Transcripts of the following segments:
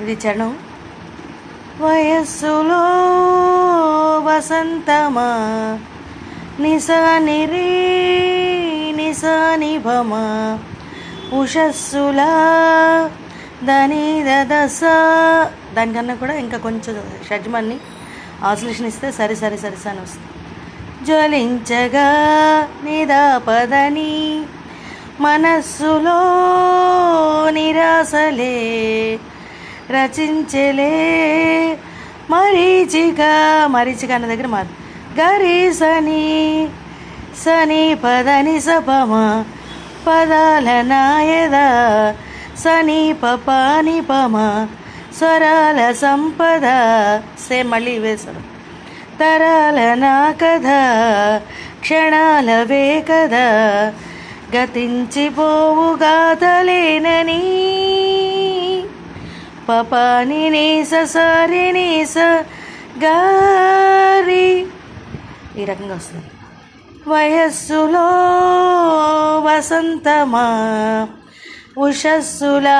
ఇది చరణం. వయస్సులో వసంతమా నిశానిరీ నిశానిభమా ఉషస్సులా దని దదస. దానికన్నా కూడా ఇంకా కొంచెం షడ్జమాన్ని ఆశ్లేషణ ఇస్తే సరి సరి సరిస అని వస్తుంది. జ్వలించగా నిదాపదని మనస్సులో నిరాశలే రచించలే మరీచిక. మరీచిక అన్న దగ్గర మారు గరి సని సని పదని సపమ పదాల నాయద సని పపాని పమ స్వరాల సంపద. సేమ్ మళ్ళీ వేశారు. తరాల నా కథ క్షణాలవే కదా గతించిపోవు గాథలేనని పపాని నీస సారి నీస గారి ఈ రకంగా వస్తుంది. వయస్సులో వసంతమా ఉషస్సులా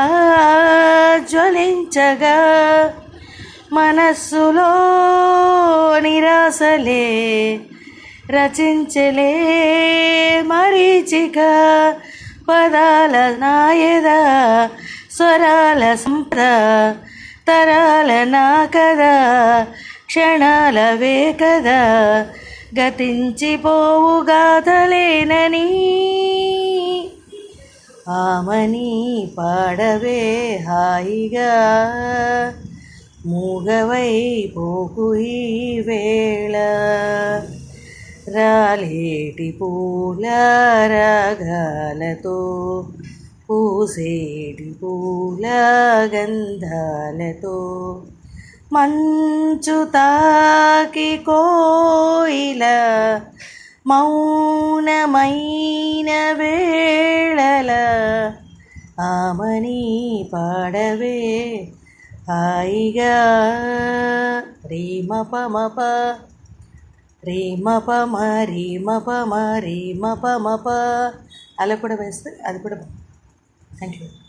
జ్వలించగా మనస్సులో నిరాశలే రచించలే మరీచిక పదాల నాయద స్వరాల సంపద తరాల నా కదా క్షణాలవే కదా గతించిపోవు గాథలేనని ఆమని పాడవే హాయిగా మూగవై పోకు ఈ వేళ రాలేటి పూల రాగాలతో పూసేటి పూల గంధాలతో మంచు తాకి కోయిల మౌనమైన వేళల ఆమని పాడవే హాయిగా రీమ పమప రీమ పమ రీమ పమ రీమ పమప అలా కూడా వేస్తే అది కూడా. Thank you.